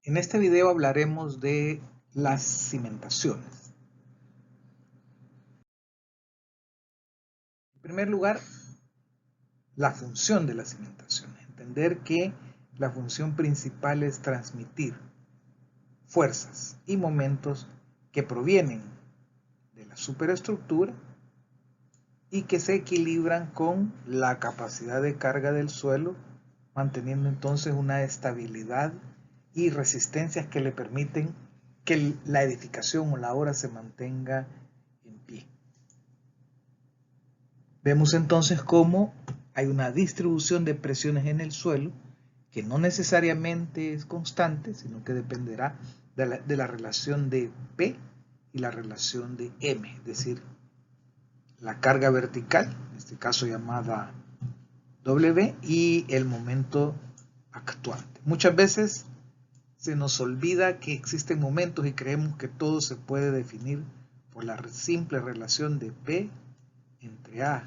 En este video hablaremos de las cimentaciones. En primer lugar, la función de las cimentaciones. Entender que la función principal es transmitir fuerzas y momentos que provienen de la superestructura y que se equilibran con la capacidad de carga del suelo, manteniendo entonces una estabilidad y resistencias que le permiten que la edificación o la obra se mantenga en pie. Vemos entonces cómo hay una distribución de presiones en el suelo que no necesariamente es constante, sino que dependerá de la relación de P y la relación de M, es decir, la carga vertical, en este caso llamada W, y el momento actuante. Muchas veces se nos olvida que existen momentos y creemos que todo se puede definir por la simple relación de P entre A,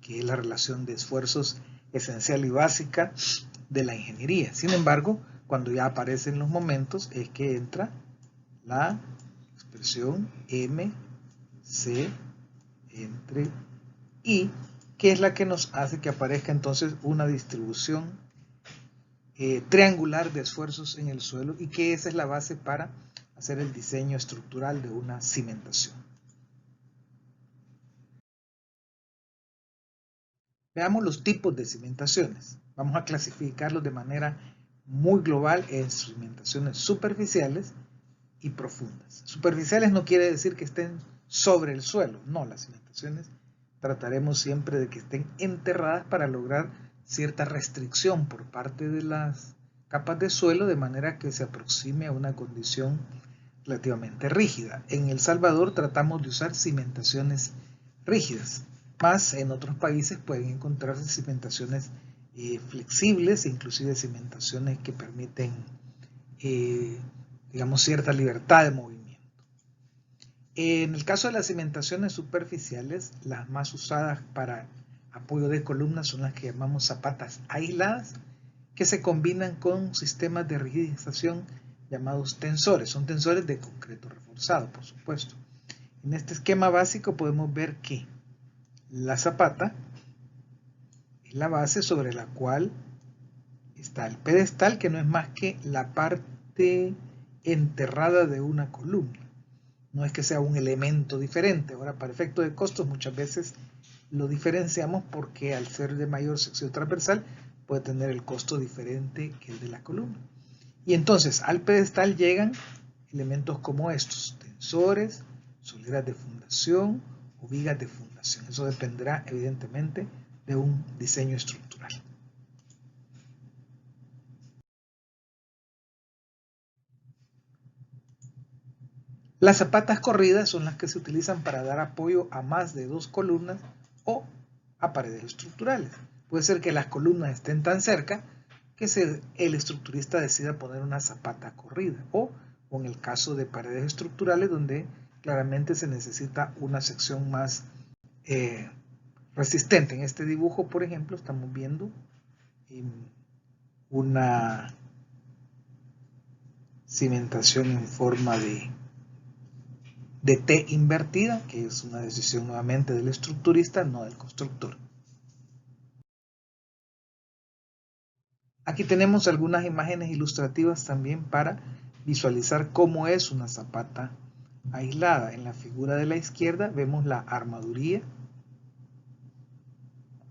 que es la relación de esfuerzos esencial y básica de la ingeniería. Sin embargo, cuando ya aparecen los momentos es que entra la expresión MC entre I, que es la que nos hace que aparezca entonces una distribución triangular de esfuerzos en el suelo y que esa es la base para hacer el diseño estructural de una cimentación. Veamos los tipos de cimentaciones. Vamos a clasificarlos de manera muy global en cimentaciones superficiales y profundas. Superficiales no quiere decir que estén sobre el suelo, no, las cimentaciones trataremos siempre de que estén enterradas para lograr cierta restricción por parte de las capas de suelo de manera que se aproxime a una condición relativamente rígida. En El Salvador tratamos de usar cimentaciones rígidas, más en otros países pueden encontrarse cimentaciones flexibles, inclusive cimentaciones que permiten digamos cierta libertad de movimiento. En el caso de las cimentaciones superficiales, las más usadas para apoyo de columnas son las que llamamos zapatas aisladas, que se combinan con sistemas de rigidización llamados tensores. Son tensores de concreto reforzado, por supuesto. En este esquema básico podemos ver que la zapata es la base sobre la cual está el pedestal, que no es más que la parte enterrada de una columna. No es que sea un elemento diferente. Ahora, para efecto de costos, muchas veces lo diferenciamos porque al ser de mayor sección transversal puede tener el costo diferente que el de la columna. Y entonces al pedestal llegan elementos como estos: tensores, soleras de fundación o vigas de fundación. Eso dependerá evidentemente de un diseño estructural. Las zapatas corridas son las que se utilizan para dar apoyo a más de dos columnas o a paredes estructurales. Puede ser que las columnas estén tan cerca que el estructurista decida poner una zapata corrida, o en el caso de paredes estructurales donde claramente se necesita una sección más resistente. En este dibujo, por ejemplo, estamos viendo una cimentación en forma de T invertida, que es una decisión nuevamente del estructurista, no del constructor. Aquí tenemos algunas imágenes ilustrativas también para visualizar cómo es una zapata aislada. En la figura de la izquierda vemos la armaduría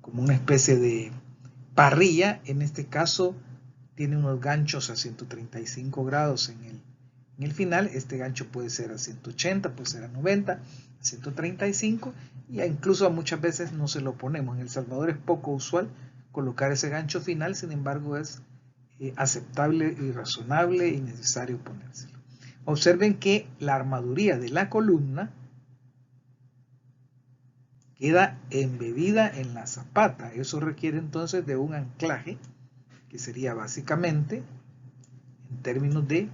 como una especie de parrilla. En este caso tiene unos ganchos a 135 grados en el final. Este gancho puede ser a 180, puede ser a 90, a 135, y incluso muchas veces no se lo ponemos. En El Salvador es poco usual colocar ese gancho final, sin embargo es aceptable y razonable y necesario ponérselo. Observen que la armaduría de la columna queda embebida en la zapata. Eso requiere entonces de un anclaje que sería básicamente, en términos de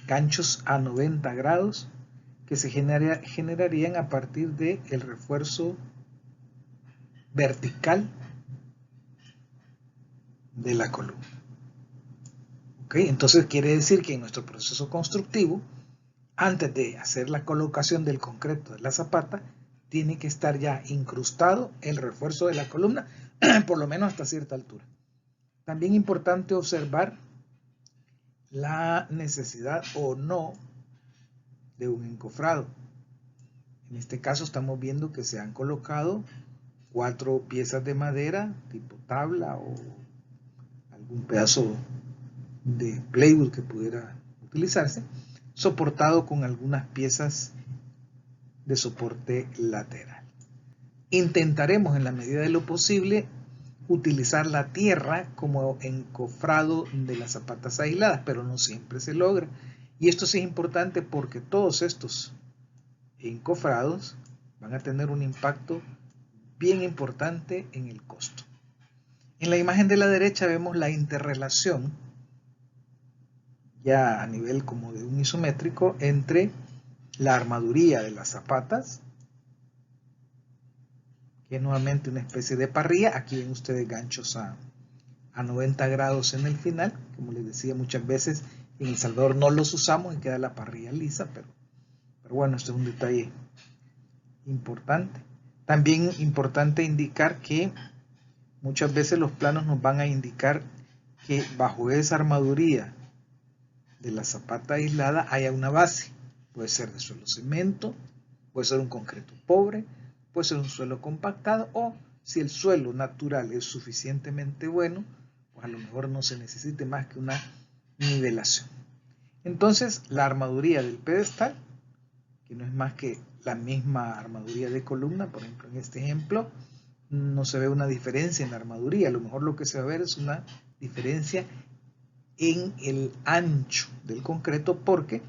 ganchos a 90 grados, que se generarían a partir del refuerzo vertical de la columna. ¿Ok? Entonces quiere decir que en nuestro proceso constructivo, antes de hacer la colocación del concreto de la zapata, tiene que estar ya incrustado el refuerzo de la columna, por lo menos hasta cierta altura. También es importante observar la necesidad o no de un encofrado. En este caso estamos viendo que se han colocado 4 piezas de madera tipo tabla o algún pedazo de plywood que pudiera utilizarse, soportado con algunas piezas de soporte lateral. Intentaremos en la medida de lo posible utilizar la tierra como encofrado de las zapatas aisladas, pero no siempre se logra. Y esto sí es importante porque todos estos encofrados van a tener un impacto bien importante en el costo. En la imagen de la derecha vemos la interrelación ya a nivel como de un isométrico entre la armaduría de las zapatas, que es nuevamente una especie de parrilla. Aquí ven ustedes ganchos a 90 grados en el final. Como les decía, muchas veces en El Salvador no los usamos y queda la parrilla lisa, pero bueno, esto es un detalle importante. También importante indicar que muchas veces los planos nos van a indicar que bajo esa armaduría de la zapata aislada haya una base. Puede ser de suelo cemento, puede ser un concreto pobre, puede ser un suelo compactado, o si el suelo natural es suficientemente bueno, pues a lo mejor no se necesite más que una nivelación. Entonces, la armaduría del pedestal, que no es más que la misma armaduría de columna, por ejemplo, en este ejemplo, no se ve una diferencia en la armaduría. A lo mejor lo que se va a ver es una diferencia en el ancho del concreto, porque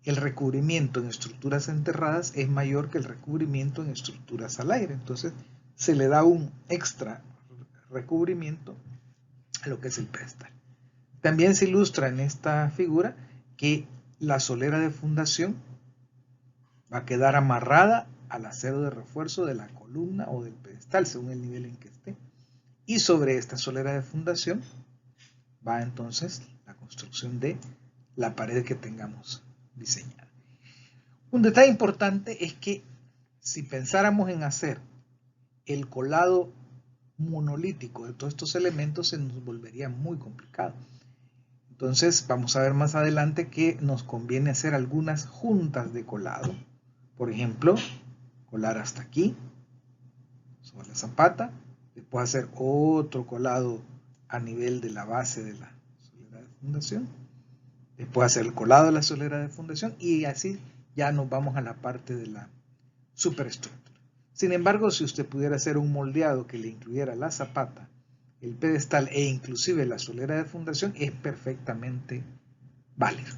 el recubrimiento en estructuras enterradas es mayor que el recubrimiento en estructuras al aire. Entonces se le da un extra recubrimiento a lo que es el pedestal. También se ilustra en esta figura que la solera de fundación va a quedar amarrada al acero de refuerzo de la columna o del pedestal, según el nivel en que esté. Y sobre esta solera de fundación va entonces la construcción de la pared que tengamos diseñada. Un detalle importante es que si pensáramos en hacer el colado monolítico de todos estos elementos, se nos volvería muy complicado. Entonces vamos a ver más adelante que nos conviene hacer algunas juntas de colado. Por ejemplo, colar hasta aquí, sobre la zapata, después hacer otro colado a nivel de la base de la solera de fundación, después hacer el colado de la solera de fundación, y así ya nos vamos a la parte de la superestructura. Sin embargo, si usted pudiera hacer un moldeado que le incluyera la zapata, el pedestal e inclusive la solera de fundación, es perfectamente válido.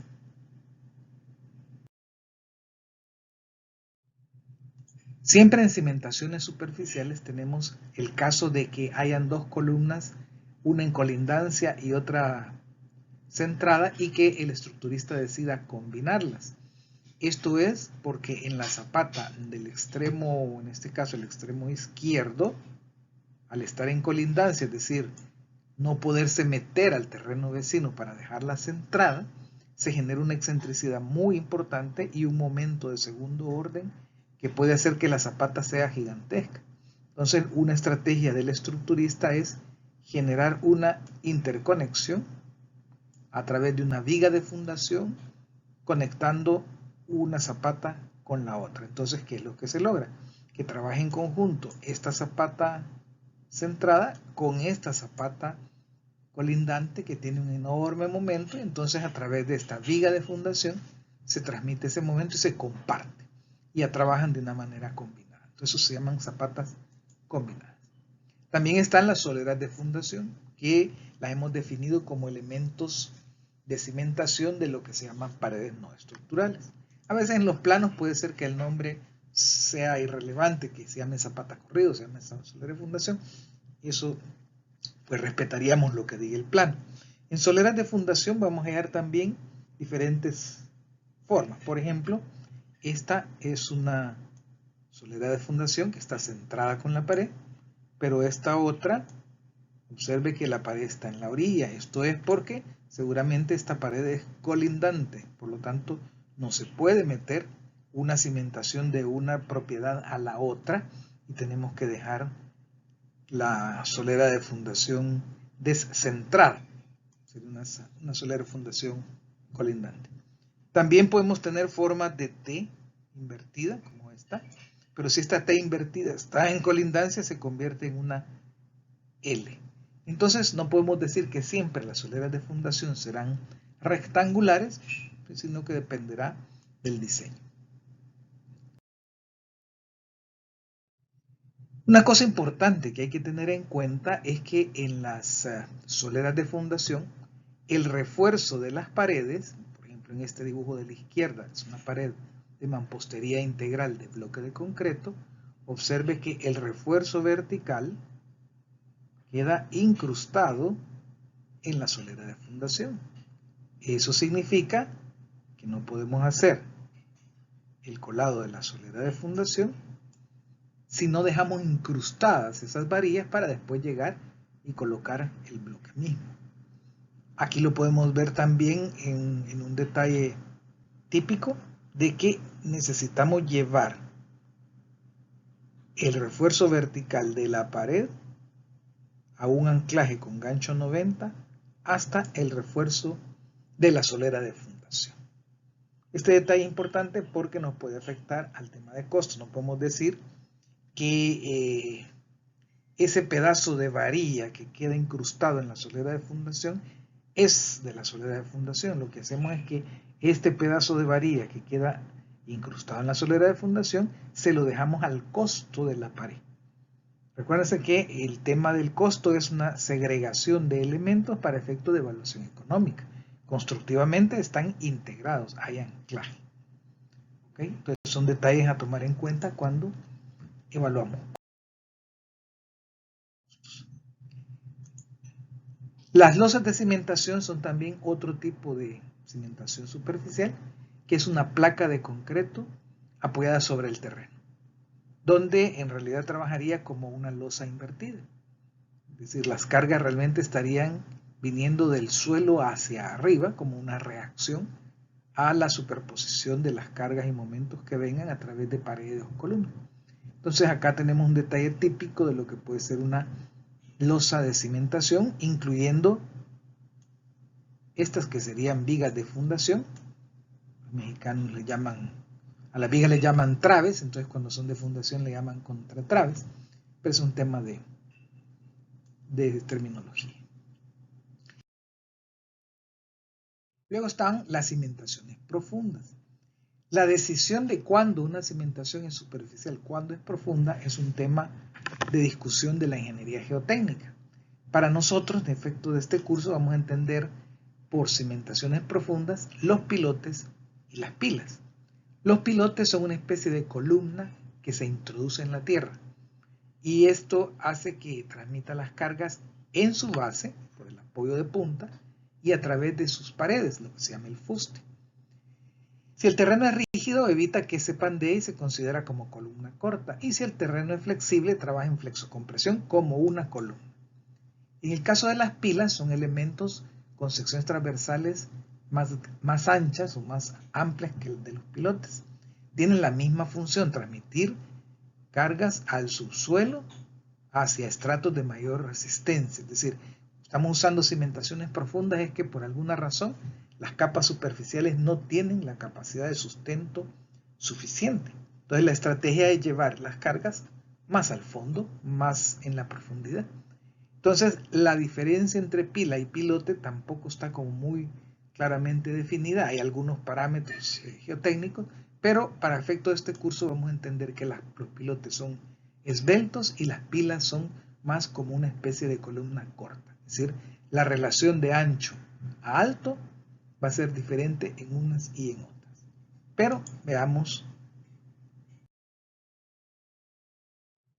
Siempre en cimentaciones superficiales tenemos el caso de que hayan dos columnas, una en colindancia y otra centrada, y que el estructurista decida combinarlas. Esto es porque en la zapata del extremo, en este caso el extremo izquierdo, al estar en colindancia, es decir, no poderse meter al terreno vecino para dejarla centrada, se genera una excentricidad muy importante y un momento de segundo orden que puede hacer que la zapata sea gigantesca. Entonces, una estrategia del estructurista es generar una interconexión a través de una viga de fundación, conectando una zapata con la otra. Entonces, ¿qué es lo que se logra? Que trabaje en conjunto esta zapata centrada con esta zapata colindante que tiene un enorme momento. Entonces, a través de esta viga de fundación se transmite ese momento y se comparte, y ya trabajan de una manera combinada. Entonces, eso se llaman zapatas combinadas. También están las soleras de fundación, que las hemos definido como elementos de cimentación de lo que se llaman paredes no estructurales. A veces en los planos puede ser que el nombre sea irrelevante, que se llame zapata corrido, se llame solera de fundación, y eso pues respetaríamos lo que diga el plano. En soleras de fundación vamos a hallar también diferentes formas. Por ejemplo, esta es una solera de fundación que está centrada con la pared, pero esta otra Observe que la pared está en la orilla. Esto es porque seguramente esta pared es colindante. Por lo tanto, no se puede meter una cimentación de una propiedad a la otra y tenemos que dejar la solera de fundación descentrada. Sería una solera de fundación colindante. También podemos tener formas de T invertida, como esta, pero si esta T invertida está en colindancia, se convierte en una L. Entonces no podemos decir que siempre las soleras de fundación serán rectangulares, sino que dependerá del diseño. Una cosa importante que hay que tener en cuenta es que en las soleras de fundación, el refuerzo de las paredes, por ejemplo en este dibujo de la izquierda, es una pared de mampostería integral de bloque de concreto, observe que el refuerzo vertical queda incrustado en la solera de fundación. Eso significa que no podemos hacer el colado de la solera de fundación si no dejamos incrustadas esas varillas para después llegar y colocar el bloque mismo. Aquí lo podemos ver también en un detalle típico de que necesitamos llevar el refuerzo vertical de la pared a un anclaje con gancho 90 hasta el refuerzo de la solera de fundación. Este detalle es importante porque nos puede afectar al tema de costos. No podemos decir que ese pedazo de varilla que queda incrustado en la solera de fundación es de la solera de fundación. Lo que hacemos es que este pedazo de varilla que queda incrustado en la solera de fundación se lo dejamos al costo de la pared. Recuérdense que el tema del costo es una segregación de elementos para efecto de evaluación económica. Constructivamente están integrados, hay anclaje. ¿Okay? Entonces son detalles a tomar en cuenta cuando evaluamos. Las losas de cimentación son también otro tipo de cimentación superficial, que es una placa de concreto apoyada sobre el terreno, donde en realidad trabajaría como una losa invertida. Es decir, las cargas realmente estarían viniendo del suelo hacia arriba como una reacción a la superposición de las cargas y momentos que vengan a través de paredes o columnas. Entonces acá tenemos un detalle típico de lo que puede ser una losa de cimentación, incluyendo estas que serían vigas de fundación. Los mexicanos le llaman, a las vigas le llaman traves, entonces cuando son de fundación le llaman contratraves, pero es un tema de terminología. Luego están las cimentaciones profundas. La decisión de cuándo una cimentación es superficial, cuándo es profunda, es un tema de discusión de la ingeniería geotécnica. Para nosotros, en efecto de este curso, vamos a entender por cimentaciones profundas los pilotes y las pilas. Los pilotes son una especie de columna que se introduce en la tierra y esto hace que transmita las cargas en su base, por el apoyo de punta, y a través de sus paredes, lo que se llama el fuste. Si el terreno es rígido, evita que se pandee y se considera como columna corta. Y si el terreno es flexible, trabaja en flexocompresión como una columna. En el caso de las pilas, son elementos con secciones transversales más anchas o más amplias que el de los pilotes. Tienen la misma función, transmitir cargas al subsuelo hacia estratos de mayor resistencia. Es decir, estamos usando cimentaciones profundas, es que por alguna razón las capas superficiales no tienen la capacidad de sustento suficiente. Entonces la estrategia es llevar las cargas más al fondo, más en la profundidad. Entonces la diferencia entre pila y pilote tampoco está como muy claramente definida. Hay algunos parámetros geotécnicos, pero para efecto de este curso vamos a entender que los pilotes son esbeltos y las pilas son más como una especie de columna corta. Es decir, la relación de ancho a alto va a ser diferente en unas y en otras. Pero veamos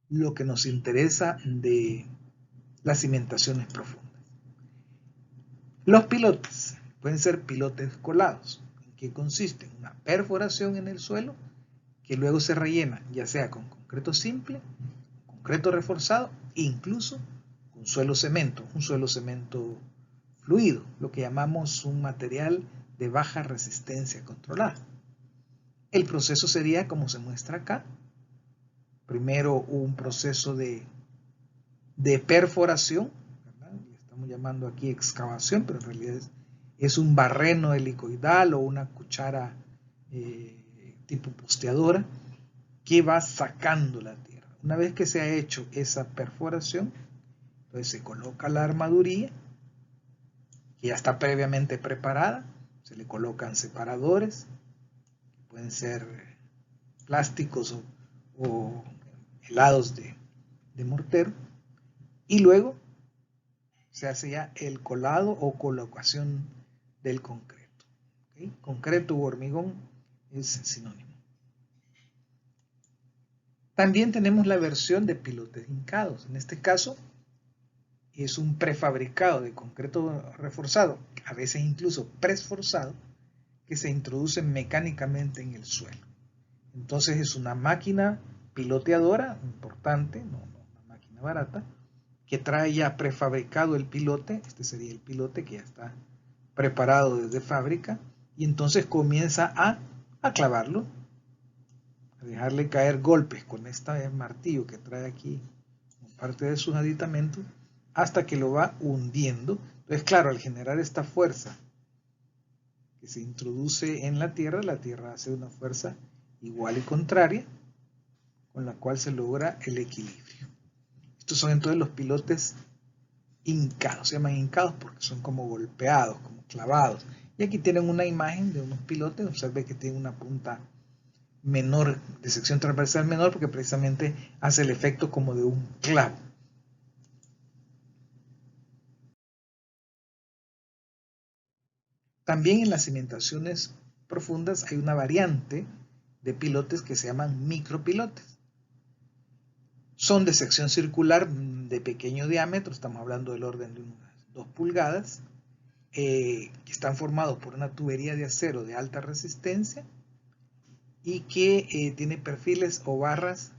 lo que nos interesa de las cimentaciones profundas. Los pilotes pueden ser pilotes colados. ¿En qué consisten? Una perforación en el suelo que luego se rellena ya sea con concreto simple, concreto reforzado, incluso con suelo cemento fluido, lo que llamamos un material de baja resistencia controlada. El proceso sería como se muestra acá. Primero un proceso de perforación, ¿verdad? Le estamos llamando aquí excavación, pero en realidad es un barreno helicoidal o una cuchara tipo posteadora que va sacando la tierra. Una vez que se ha hecho esa perforación, entonces se coloca la armadurilla, que ya está previamente preparada, se le colocan separadores, que pueden ser plásticos o helados de mortero, y luego se hace ya el colado o colocación del concreto. ¿Okay? Concreto u hormigón es sinónimo. También tenemos la versión de pilotes hincados. En este caso es un prefabricado de concreto reforzado, a veces incluso presforzado, que se introduce mecánicamente en el suelo. Entonces es una máquina piloteadora importante, no una máquina barata, que trae ya prefabricado el pilote. Este sería el pilote que ya está preparado desde fábrica, y entonces comienza a clavarlo, a dejarle caer golpes con este martillo que trae aquí como parte de sus aditamentos, hasta que lo va hundiendo. Entonces, claro, al generar esta fuerza que se introduce en la tierra hace una fuerza igual y contraria, con la cual se logra el equilibrio. Estos son entonces los pilotes hincados. Se llaman hincados porque son como golpeados, como clavados. Y aquí tienen una imagen de unos pilotes. Observe que tienen una punta menor, de sección transversal menor, porque precisamente hace el efecto como de un clavo. También en las cimentaciones profundas hay una variante de pilotes que se llaman micropilotes. Son de sección circular de pequeño diámetro, estamos hablando del orden de unas 2 pulgadas, que están formados por una tubería de acero de alta resistencia y que tiene perfiles o barras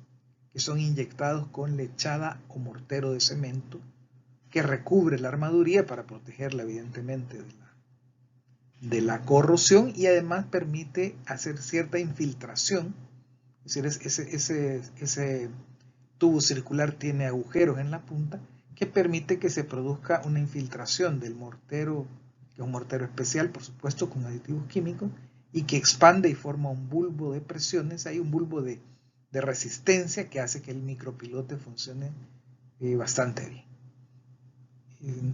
que son inyectados con lechada o mortero de cemento que recubre la armadurilla para protegerla evidentemente de la corrosión, y además permite hacer cierta infiltración. Es decir, ese tubo circular tiene agujeros en la punta que permite que se produzca una infiltración del mortero, que es un mortero especial, por supuesto, con aditivos químicos, y que expande y forma un bulbo de presiones. Hay un bulbo de resistencia que hace que el micropilote funcione bastante bien.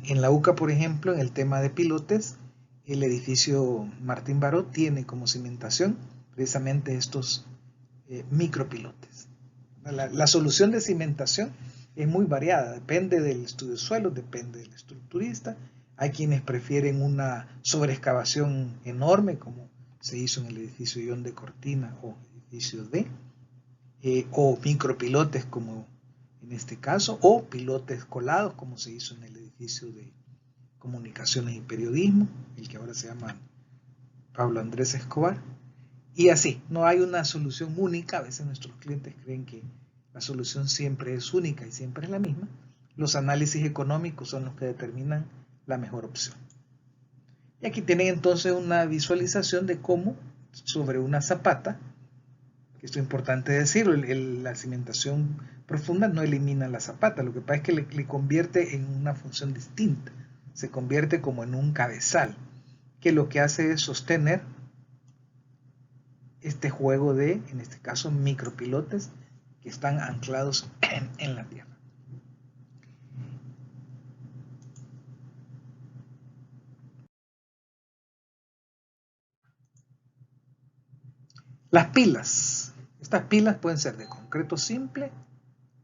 En la UCA, por ejemplo, en el tema de pilotes, el edificio Martín Baró tiene como cimentación precisamente estos micropilotes. La solución de cimentación es muy variada, depende del estudio de suelos, depende del estructurista. Hay quienes prefieren una sobreexcavación enorme, como se hizo en el edificio Ion de Cortina o edificio D, o micropilotes como en este caso, o pilotes colados como se hizo en el edificio de Comunicaciones y Periodismo, el que ahora se llama Pablo Andrés Escobar. Y así, no hay una solución única. A veces nuestros clientes creen que la solución siempre es única y siempre es la misma. Los análisis económicos son los que determinan la mejor opción. Y aquí tienen entonces una visualización de cómo sobre una zapata, que esto es importante decirlo, la cimentación profunda no elimina la zapata, lo que pasa es que le convierte en una función distinta, se convierte como en un cabezal, que lo que hace es sostener este juego de, en este caso, micropilotes que están anclados en la tierra. Las pilas. Estas pilas pueden ser de concreto simple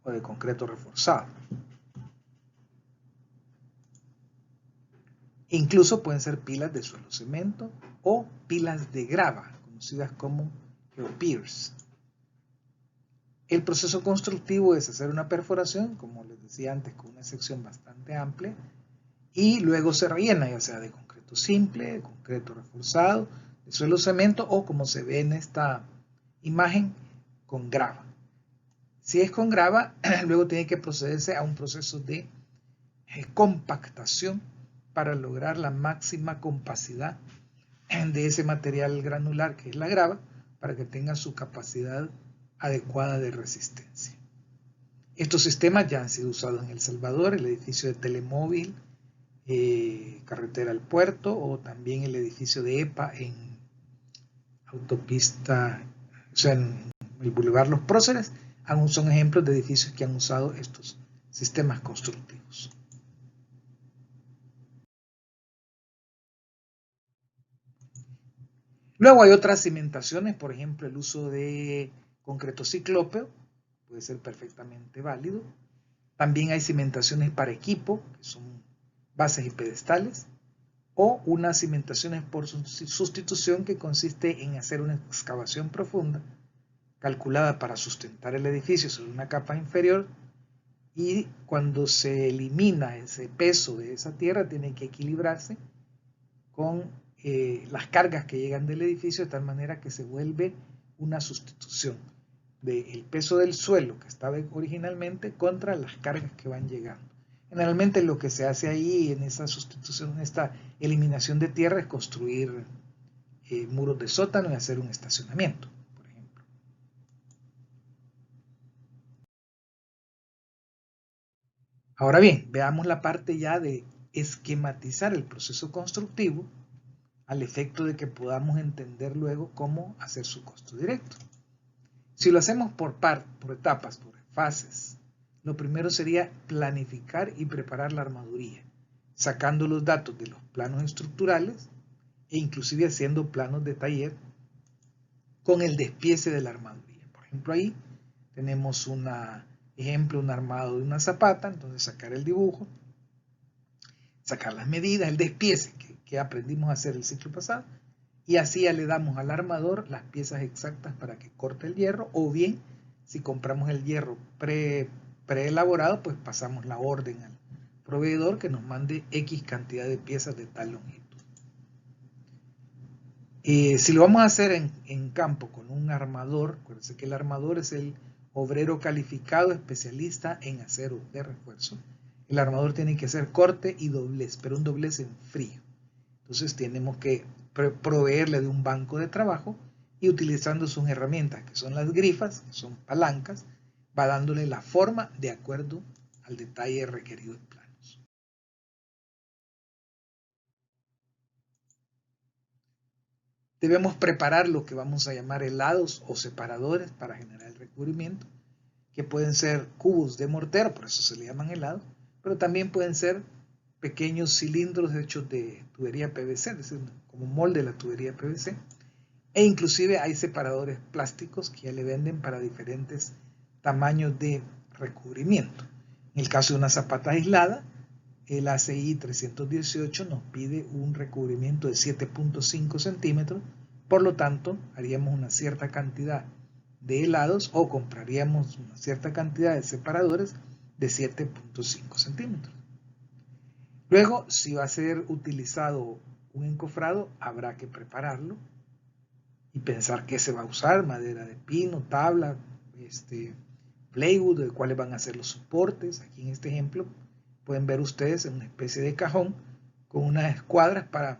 o de concreto reforzado. Incluso pueden ser pilas de suelo cemento o pilas de grava, conocidas como geopiers. El proceso constructivo es hacer una perforación, como les decía antes, con una sección bastante amplia, y luego se rellena, ya sea de concreto simple, de concreto reforzado, de suelo cemento, o como se ve en esta imagen, con grava. Si es con grava, luego tiene que procederse a un proceso de compactación para lograr la máxima compacidad de ese material granular que es la grava, para que tenga su capacidad adecuada de resistencia. Estos sistemas ya han sido usados en El Salvador, el edificio de Telemóvil, carretera al puerto, o también el edificio de EPA en autopista, o sea, en el Boulevard Los Próceres. Son ejemplos de edificios que han usado estos sistemas constructivos. Luego hay otras cimentaciones, por ejemplo, el uso de concreto ciclópeo puede ser perfectamente válido. También hay cimentaciones para equipo, que son bases y pedestales, o unas cimentaciones por sustitución, que consiste en hacer una excavación profunda calculada para sustentar el edificio sobre una capa inferior, y cuando se elimina ese peso de esa tierra tiene que equilibrarse con las cargas que llegan del edificio, de tal manera que se vuelve una sustitución del peso del suelo que estaba originalmente contra las cargas que van llegando. Generalmente lo que se hace ahí en esa sustitución, en esta eliminación de tierra, es construir muros de sótano y hacer un estacionamiento, por ejemplo. Ahora bien, veamos la parte ya de esquematizar el proceso constructivo, al efecto de que podamos entender luego cómo hacer su costo directo. Si lo hacemos por etapas, por fases, lo primero sería planificar y preparar la armaduría, sacando los datos de los planos estructurales e inclusive haciendo planos de taller con el despiece de la armaduría. Por ejemplo, ahí tenemos un armado de una zapata, entonces sacar el dibujo, sacar las medidas, el despiece que aprendimos a hacer el ciclo pasado, y así ya le damos al armador las piezas exactas para que corte el hierro, o bien si compramos el hierro preelaborado, pues pasamos la orden al proveedor que nos mande X cantidad de piezas de tal longitud. Si lo vamos a hacer en campo con un armador, acuérdense que el armador es el obrero calificado especialista en acero de refuerzo. El armador tiene que hacer corte y doblez, pero un doblez en frío. Entonces tenemos que proveerle de un banco de trabajo, y utilizando sus herramientas, que son las grifas, que son palancas, va dándole la forma de acuerdo al detalle requerido en planos. Debemos preparar lo que vamos a llamar helados o separadores para generar el recubrimiento, que pueden ser cubos de mortero, por eso se le llaman helados, pero también pueden ser pequeños cilindros hechos de tubería PVC, es decir, como molde de la tubería PVC, e inclusive hay separadores plásticos que ya le venden para diferentes tamaños de recubrimiento. En el caso de una zapata aislada, el ACI 318 nos pide un recubrimiento de 7.5 centímetros, por lo tanto haríamos una cierta cantidad de helados o compraríamos una cierta cantidad de separadores de 7.5 centímetros. Luego, si va a ser utilizado un encofrado, habrá que prepararlo y pensar qué se va a usar: madera de pino, tabla, plywood, de cuáles van a ser los soportes. Aquí en este ejemplo pueden ver ustedes una especie de cajón con unas escuadras para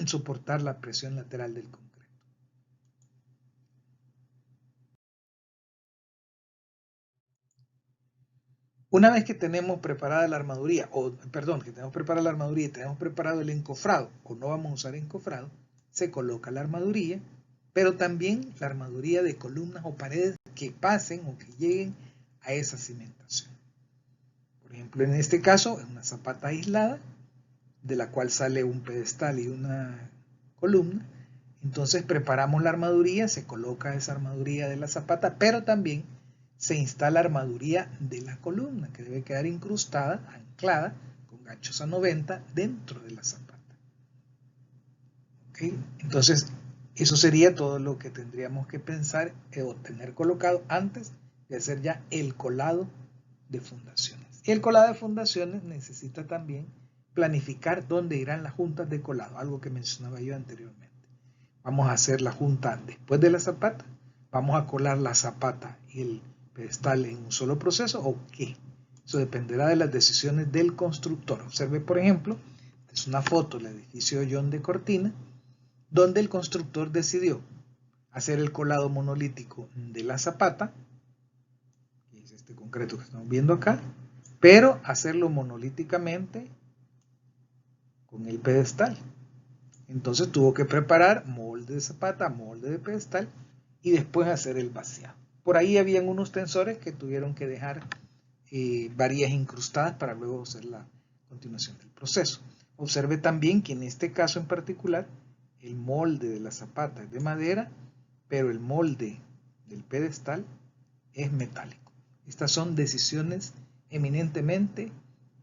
soportar la presión lateral del concreto. Una vez que tenemos preparada la armaduría, que tenemos preparada la armaduría y tenemos preparado el encofrado, o no vamos a usar encofrado, se coloca la armaduría, pero también la armaduría de columnas o paredes que pasen o que lleguen a esa cimentación. Por ejemplo, en este caso es una zapata aislada, de la cual sale un pedestal y una columna. Entonces preparamos la armaduría, se coloca esa armaduría de la zapata, pero también se instala armaduría de la columna, que debe quedar incrustada, anclada, con ganchos a 90 dentro de la zapata. ¿Okay? Entonces, eso sería todo lo que tendríamos que pensar o tener colocado antes de hacer ya el colado de fundaciones. El colado de fundaciones necesita también planificar dónde irán las juntas de colado, algo que mencionaba yo anteriormente. Vamos a hacer la junta después de la zapata, vamos a colar la zapata y el pedestal en un solo proceso, ¿o qué? Eso dependerá de las decisiones del constructor. Observe, por ejemplo, es una foto del edificio John de Cortina, donde el constructor decidió hacer el colado monolítico de la zapata, que es este concreto que estamos viendo acá, pero hacerlo monolíticamente con el pedestal. Entonces tuvo que preparar molde de zapata, molde de pedestal y después hacer el vaciado. Por ahí habían unos tensores que tuvieron que dejar varillas incrustadas para luego hacer la continuación del proceso. Observe también que en este caso en particular el molde de la zapata es de madera, pero el molde del pedestal es metálico. Estas son decisiones eminentemente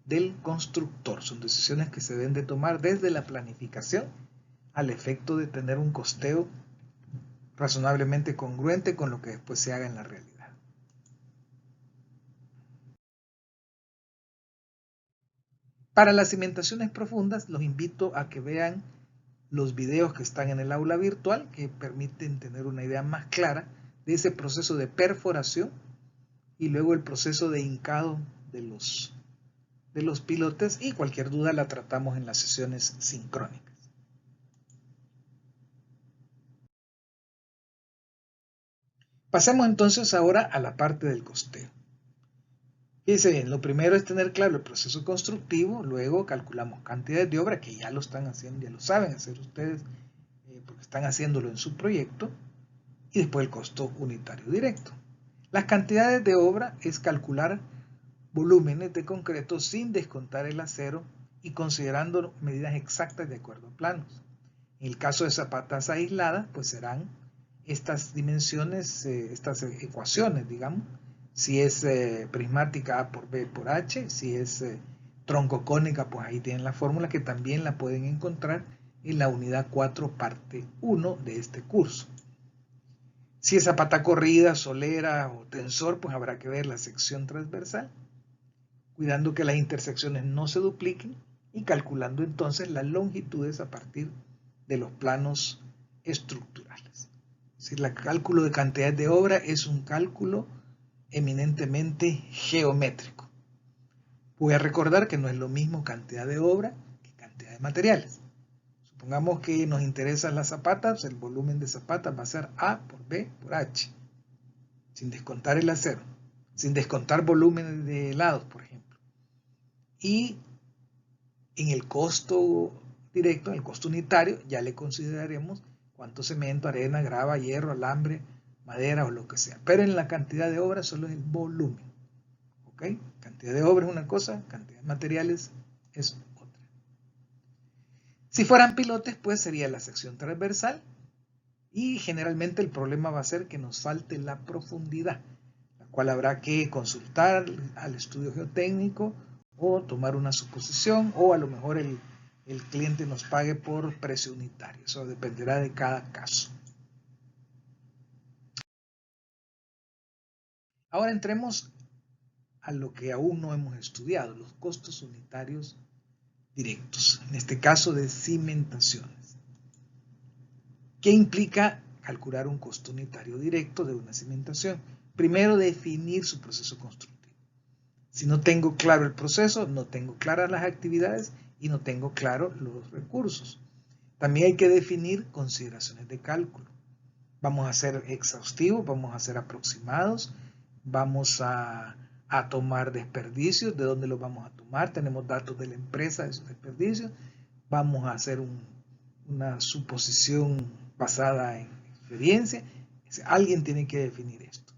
del constructor, son decisiones que se deben de tomar desde la planificación al efecto de tener un costeo razonablemente congruente con lo que después se haga en la realidad. Para las cimentaciones profundas, los invito a que vean los videos que están en el aula virtual, que permiten tener una idea más clara de ese proceso de perforación y luego el proceso de hincado de los pilotes, y cualquier duda la tratamos en las sesiones sincrónicas. Pasemos entonces ahora a la parte del costeo. Fíjense bien, lo primero es tener claro el proceso constructivo, luego calculamos cantidades de obra que ya lo están haciendo, ya lo saben hacer ustedes porque están haciéndolo en su proyecto, y después el costo unitario directo. Las cantidades de obra es calcular volúmenes de concreto sin descontar el acero y considerando medidas exactas de acuerdo a planos. En el caso de zapatas aisladas, pues serán estas dimensiones, estas ecuaciones, digamos, si es prismática A por B por H, si es troncocónica, pues ahí tienen la fórmula que también la pueden encontrar en la unidad 4, parte 1 de este curso. Si es zapata corrida, solera o tensor, pues habrá que ver la sección transversal, cuidando que las intersecciones no se dupliquen y calculando entonces las longitudes a partir de los planos estructurales. Es decir, el cálculo de cantidad de obra es un cálculo eminentemente geométrico. Voy a recordar que no es lo mismo cantidad de obra que cantidad de materiales. Supongamos que nos interesan las zapatas, el volumen de zapatas va a ser A por B por H, sin descontar el acero, sin descontar volúmenes de helados, por ejemplo. Y en el costo directo, en el costo unitario, ya le consideraremos cuánto cemento, arena, grava, hierro, alambre, madera o lo que sea. Pero en la cantidad de obra solo es el volumen. ¿Ok? Cantidad de obra es una cosa, cantidad de materiales es otra. Si fueran pilotes, pues sería la sección transversal y generalmente el problema va a ser que nos falte la profundidad, la cual habrá que consultar al estudio geotécnico o tomar una suposición, o a lo mejor el cliente nos pague por precio unitario. Eso dependerá de cada caso. Ahora entremos a lo que aún no hemos estudiado, los costos unitarios directos, en este caso de cimentaciones. ¿Qué implica calcular un costo unitario directo de una cimentación? Primero, definir su proceso constructivo. Si no tengo claro el proceso, no tengo claras las actividades y no tengo claros los recursos. También hay que definir consideraciones de cálculo. Vamos a ser exhaustivos, vamos a ser aproximados, vamos a tomar desperdicios, ¿de dónde los vamos a tomar? Tenemos datos de la empresa de esos desperdicios, vamos a hacer una suposición basada en experiencia. Alguien tiene que definir esto.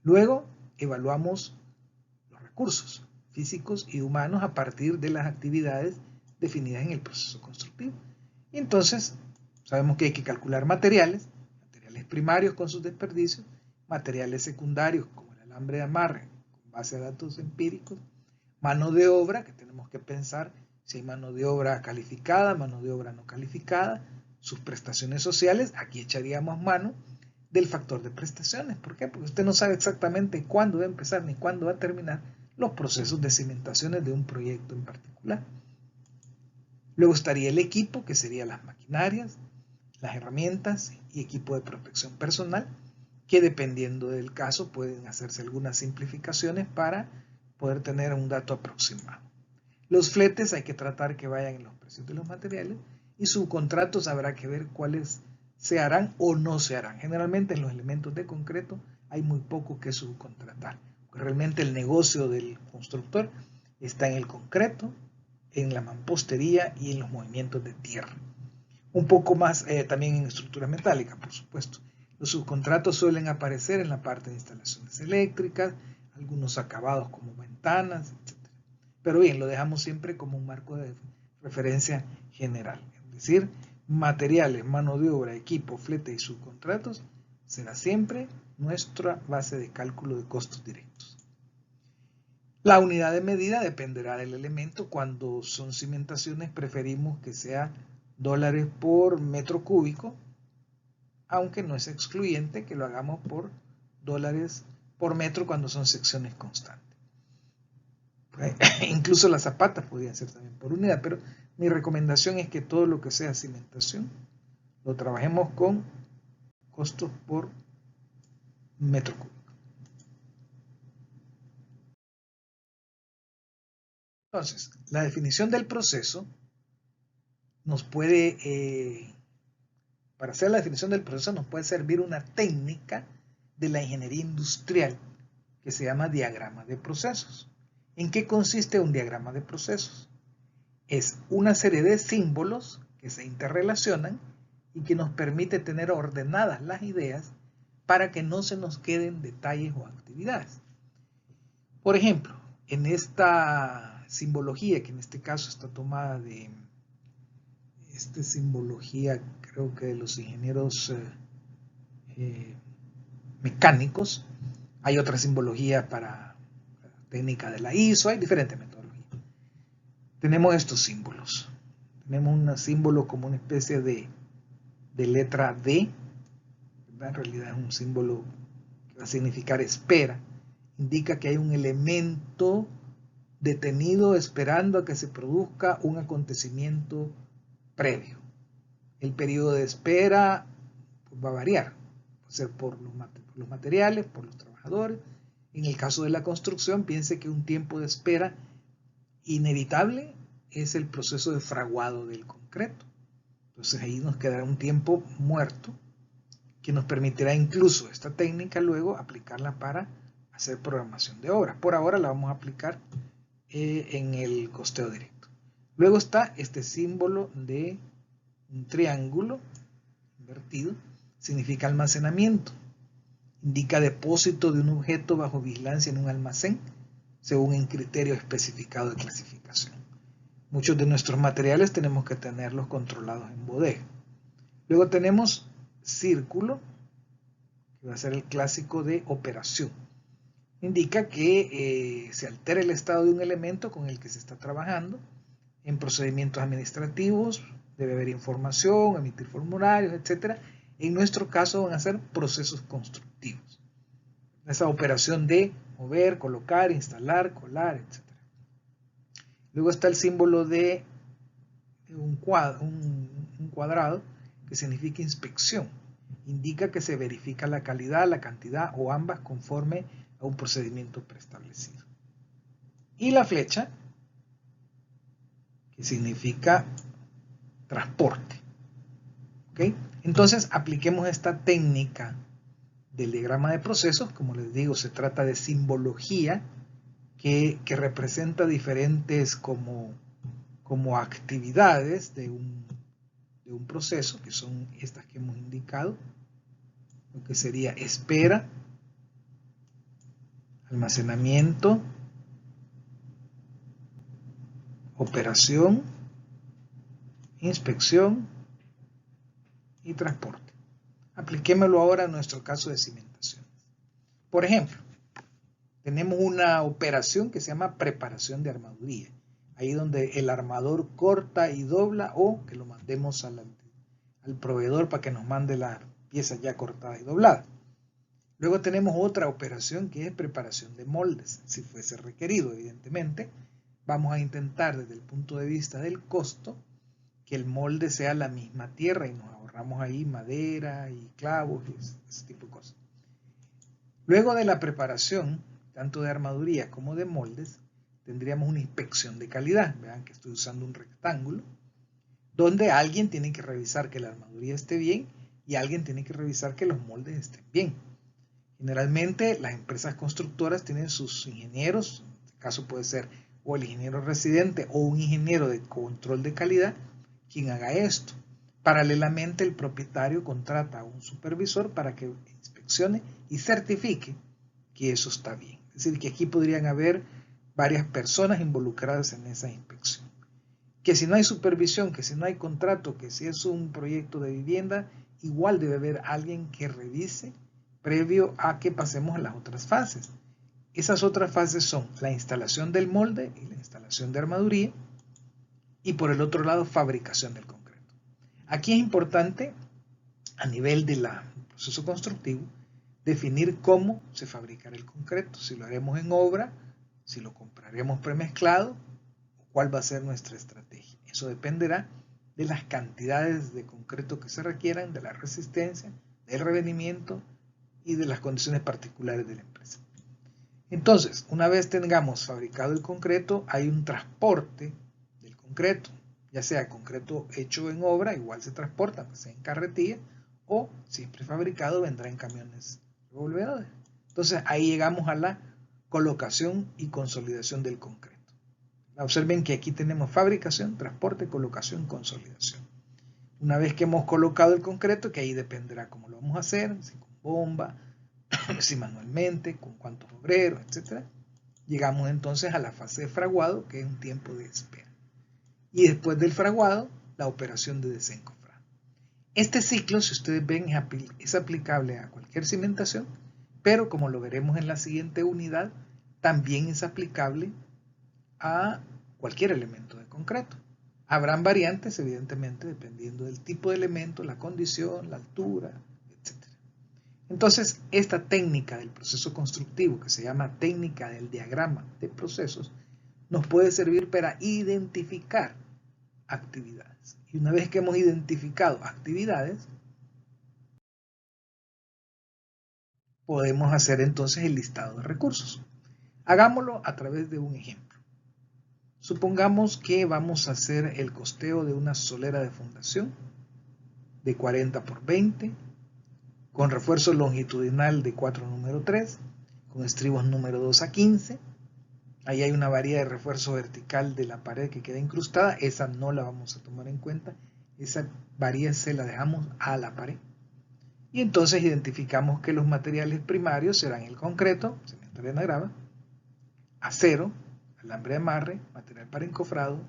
Luego evaluamos los recursos físicos y humanos a partir de las actividades definidas en el proceso constructivo. Y entonces sabemos que hay que calcular materiales primarios con sus desperdicios, materiales secundarios como el alambre de amarre con base a datos empíricos, mano de obra, que tenemos que pensar si hay mano de obra calificada, mano de obra no calificada, sus prestaciones sociales, aquí echaríamos mano del factor de prestaciones. ¿Por qué? Porque usted no sabe exactamente cuándo va a empezar ni cuándo va a terminar los procesos de cimentaciones de un proyecto en particular. Luego estaría el equipo, que serían las maquinarias, las herramientas y equipo de protección personal, que dependiendo del caso pueden hacerse algunas simplificaciones para poder tener un dato aproximado. Los fletes hay que tratar que vayan en los precios de los materiales y subcontratos habrá que ver cuáles se harán o no se harán. Generalmente en los elementos de concreto hay muy poco que subcontratar. Realmente el negocio del constructor está en el concreto, en la mampostería y en los movimientos de tierra. Un poco más también en estructuras metálicas, por supuesto. Los subcontratos suelen aparecer en la parte de instalaciones eléctricas, algunos acabados como ventanas, etc. Pero bien, lo dejamos siempre como un marco de referencia general. Es decir, materiales, mano de obra, equipo, flete y subcontratos será siempre nuestra base de cálculo de costos directos. La unidad de medida dependerá del elemento. Cuando son cimentaciones preferimos que sea dólares por metro cúbico, aunque no es excluyente que lo hagamos por dólares por metro cuando son secciones constantes. Incluso las zapatas podrían ser también por unidad, pero mi recomendación es que todo lo que sea cimentación lo trabajemos con costos por metro cúbico. Entonces, la definición del proceso nos puede, para hacer la definición del proceso nos puede servir una técnica de la ingeniería industrial que se llama diagrama de procesos. ¿En qué consiste un diagrama de procesos? Es una serie de símbolos que se interrelacionan y que nos permite tener ordenadas las ideas para que no se nos queden detalles o actividades. Por ejemplo, en esta simbología, que en este caso está tomada de esta simbología, creo que de los ingenieros mecánicos, hay otra simbología para la técnica de la ISO, hay diferentes metodologías. Tenemos estos símbolos. Tenemos un símbolo como una especie de letra D, ¿verdad? En realidad es un símbolo que va a significar espera. Indica que hay un elemento detenido esperando a que se produzca un acontecimiento previo. El periodo de espera pues, va a variar. Puede ser por los materiales, por los trabajadores. En el caso de la construcción, piense que un tiempo de espera inevitable es el proceso de fraguado del concreto. Entonces ahí nos quedará un tiempo muerto que nos permitirá incluso esta técnica luego aplicarla para hacer programación de obra. Por ahora la vamos a aplicar en el costeo directo. Luego está este símbolo de un triángulo invertido, significa almacenamiento. Indica depósito de un objeto bajo vigilancia en un almacén, según un criterio especificado de clasificación. Muchos de nuestros materiales tenemos que tenerlos controlados en bodega. Luego tenemos círculo, que va a ser el clásico de operación. Indica que se altera el estado de un elemento con el que se está trabajando. En procedimientos administrativos debe haber información, emitir formularios, etc. En nuestro caso van a ser procesos constructivos. Esa operación de mover, colocar, instalar, colar, etc. Luego está el símbolo de un cuadrado que significa inspección. Indica que se verifica la calidad, la cantidad o ambas conforme a un procedimiento preestablecido. Y la flecha, que significa transporte. ¿Okay? Entonces apliquemos esta técnica del diagrama de procesos. Como les digo, se trata de simbología que representa diferentes como actividades de un proceso, que son estas que hemos indicado, lo que sería espera, almacenamiento, operación, inspección y transporte. Apliquémoslo ahora a nuestro caso de cimentación. Por ejemplo, tenemos una operación que se llama preparación de armaduría. Ahí donde el armador corta y dobla o que lo mandemos al proveedor para que nos mande las piezas ya cortadas y dobladas. Luego tenemos otra operación que es preparación de moldes, si fuese requerido, evidentemente. Vamos a intentar desde el punto de vista del costo que el molde sea la misma tierra y nos ahorramos ahí madera y clavos y ese tipo de cosas. Luego de la preparación, tanto de armaduría como de moldes, tendríamos una inspección de calidad. Vean que estoy usando un rectángulo, donde alguien tiene que revisar que la armaduría esté bien y alguien tiene que revisar que los moldes estén bien. Generalmente las empresas constructoras tienen sus ingenieros, en este caso puede ser o el ingeniero residente o un ingeniero de control de calidad, quien haga esto. Paralelamente, el propietario contrata a un supervisor para que inspeccione y certifique que eso está bien. Es decir, que aquí podrían haber varias personas involucradas en esa inspección. Que si no hay supervisión, que si no hay contrato, que si es un proyecto de vivienda, igual debe haber alguien que revise previo a que pasemos a las otras fases. Esas otras fases son la instalación del molde y la instalación de armaduría, y por el otro lado, fabricación del concreto. Aquí es importante, a nivel del proceso constructivo, definir cómo se fabricará el concreto, si lo haremos en obra, si lo compraremos premezclado, cuál va a ser nuestra estrategia. Eso dependerá de las cantidades de concreto que se requieran, de la resistencia, del revenimiento y de las condiciones particulares de la empresa. Entonces, una vez tengamos fabricado el concreto, hay un transporte del concreto, ya sea concreto hecho en obra, igual se transporta, pues sea en carretilla, o si es prefabricado, vendrá en camiones revolvedores. Entonces, ahí llegamos a la colocación y consolidación del concreto. Observen que aquí tenemos fabricación, transporte, colocación, consolidación. Una vez que hemos colocado el concreto, que ahí dependerá cómo lo vamos a hacer, si con bomba, si manualmente, con cuántos obreros, etc. Llegamos entonces a la fase de fraguado, que es un tiempo de espera. Y después del fraguado, la operación de desencofrado. Este ciclo, si ustedes ven, es aplicable a cualquier cimentación, pero como lo veremos en la siguiente unidad, también es aplicable a cualquier elemento de concreto. Habrán variantes, evidentemente, dependiendo del tipo de elemento, la condición, la altura, etc. Entonces, esta técnica del proceso constructivo, que se llama técnica del diagrama de procesos, nos puede servir para identificar actividades. Y una vez que hemos identificado actividades, podemos hacer entonces el listado de recursos. Hagámoslo a través de un ejemplo. Supongamos que vamos a hacer el costeo de una solera de fundación de 40 por 20, con refuerzo longitudinal de 4 número 3, con estribos número 2 a 15. Ahí hay una varilla de refuerzo vertical de la pared que queda incrustada, esa no la vamos a tomar en cuenta, esa varilla se la dejamos a la pared. Y entonces identificamos que los materiales primarios serán el concreto, cemento, arena, grava, acero, alambre de amarre, material para encofrado,